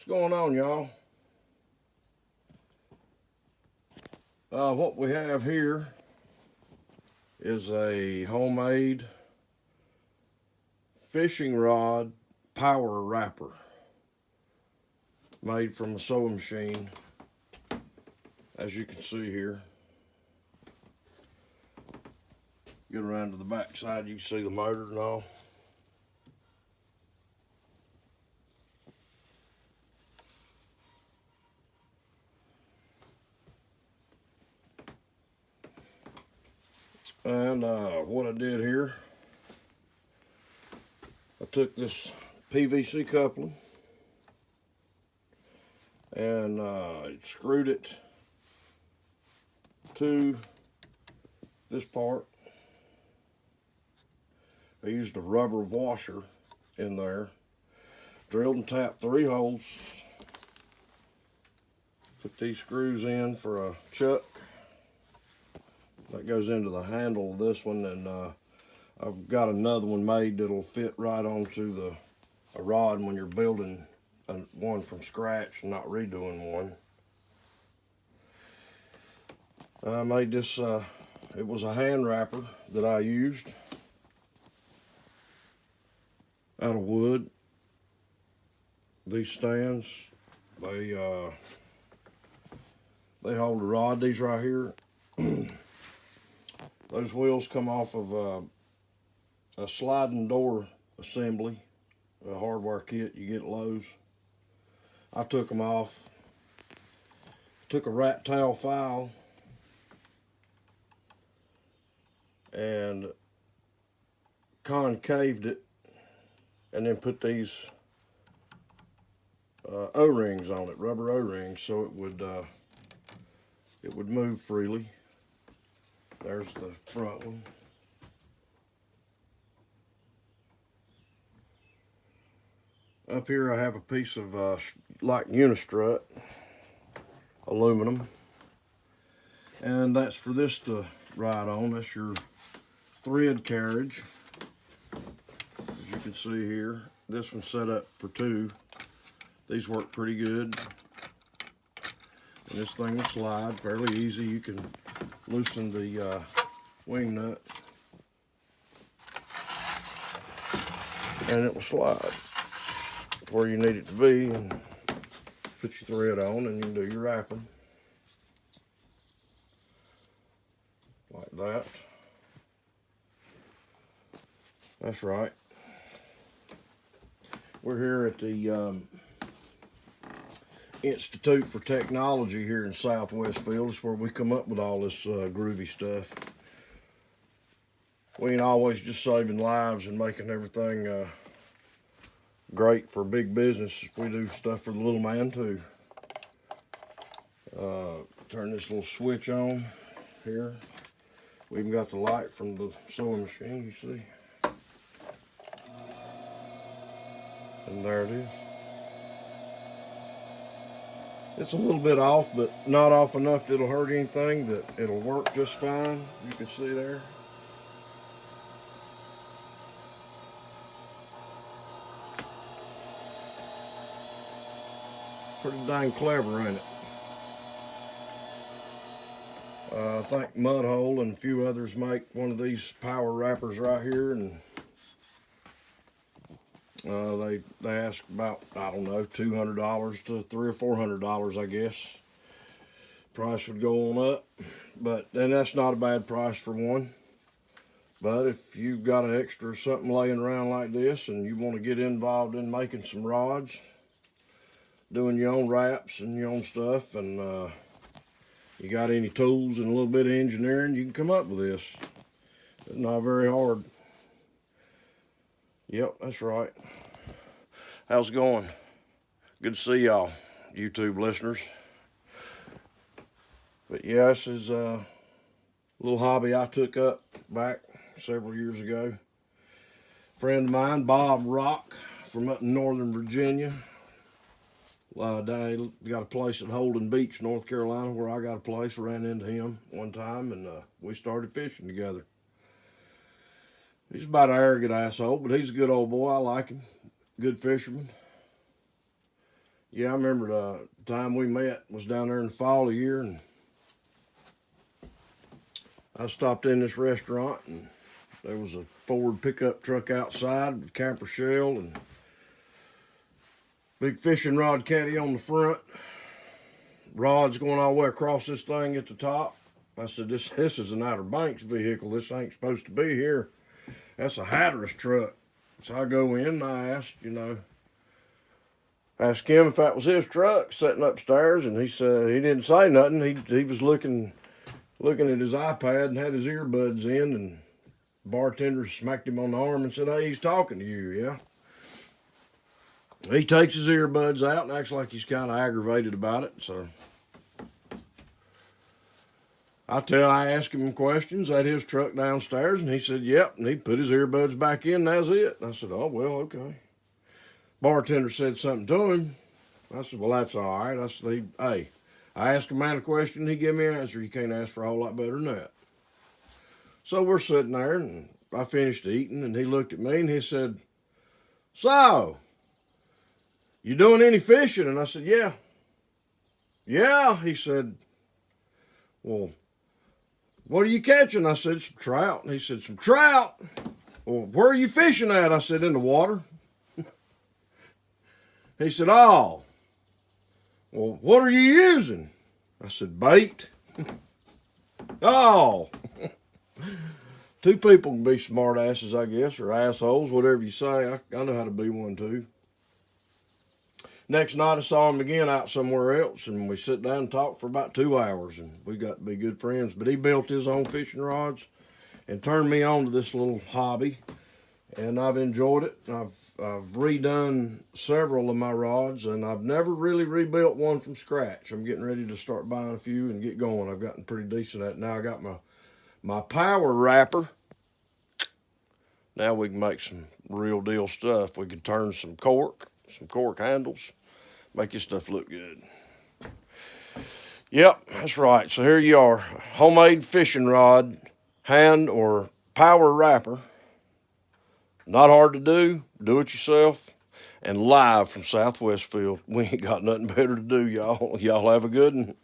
What's going on, y'all? What we have here is a homemade fishing rod power wrapper made from a sewing machine, as you can see here. Get around to the back side, you can see the motor and all. And what I did here, I took this PVC coupling and screwed it to this part. I used a rubber washer in there, drilled and tapped 3 holes, put these screws in for a chuck. That goes into the handle of this one, and I've got another one made that'll fit right onto a rod when you're building one from scratch and not redoing one. I made this, it was a hand wrapper that I used out of wood. These stands, they hold the rod. These right here, those wheels come off of a sliding door assembly, a hardware kit you get at Lowe's. I took them off, took a rat tail file and concaved it, and then put these O-rings on it, rubber O-rings, so it would move freely. There's the front one. Up here I have a piece of like unistrut, aluminum, and that's for this to ride on. That's your thread carriage. As you can see here, this one's set up for 2. These work pretty good. And this thing will slide fairly easy. You can loosen the wing nut and it will slide where you need it to be, and put your thread on and you can do your wrapping like that. That's right. We're here at the Institute for Technology here in Southwest Fields, where we come up with all this groovy stuff. We ain't always just saving lives and making everything great for big business. We do stuff for the little man too. Turn this little switch on here. We even got the light from the sewing machine, you see. And there it is. It's a little bit off, but not off enough that it'll hurt anything, that it'll work just fine. You can see there. Pretty dang clever, ain't it? I think Mudhole and a few others make one of these power wrappers right here, and they ask about, I don't know, $200 to $300 or $400, I guess. Price would go on up, but then that's not a bad price for one. But if you've got an extra something laying around like this and you want to get involved in making some rods, doing your own wraps and your own stuff, and you got any tools and a little bit of engineering, you can come up with this. It's not very hard. Yep, that's right. How's it going? Good to see y'all, YouTube listeners. But yeah, this is a little hobby I took up back several years ago. A friend of mine, Bob Rock, from up in Northern Virginia. Down, got a place at Holden Beach, North Carolina, where I got a place. Ran into him one time, and we started fishing together. He's about an arrogant asshole, but he's a good old boy. I like him. Good fisherman. Yeah, I remember the time we met was down there in the fall of the year, and I stopped in this restaurant, and there was a Ford pickup truck outside with camper shell and big fishing rod caddy on the front. Rods going all the way across this thing at the top. I said, this is an Outer Banks vehicle. This ain't supposed to be here. That's a Hatteras truck. So I go in and I asked him if that was his truck sitting upstairs, and he said he didn't say nothing. He was looking at his iPad and had his earbuds in, and the bartender smacked him on the arm and said, hey, he's talking to you, yeah? He takes his earbuds out and acts like he's kind of aggravated about it, so I asked him questions at his truck downstairs, and he said, yep, and he put his earbuds back in, and that's it. And I said, oh, well, okay. Bartender said something to him. I said, well, that's all right. I said, hey, I asked a man a question, he gave me an answer. You can't ask for a whole lot better than that. So we're sitting there, and I finished eating, and he looked at me, and he said, so, you doing any fishing? And I said, yeah. Yeah, he said, well, what are you catching? I said, some trout. And he said, some trout? Well, where are you fishing at? I said, in the water. He said, oh, well, what are you using? I said, bait. Oh. Two people can be smart asses, I guess, or assholes, whatever you say. I know how to be one too. Next night I saw him again out somewhere else, and we sit down and talk for about 2 hours, and we got to be good friends. But he built his own fishing rods and turned me on to this little hobby, and I've enjoyed it. I've redone several of my rods, and I've never really rebuilt one from scratch. I'm getting ready to start buying a few and get going. I've gotten pretty decent at it. Now I got my power wrapper. Now we can make some real deal stuff. We can turn some cork handles, make this stuff look good. Yep, that's right. So here you are, homemade fishing rod, hand or power wrapper. Not hard to do it yourself, and live from Southwestfield. We ain't got nothing better to do, y'all. Y'all have a good one.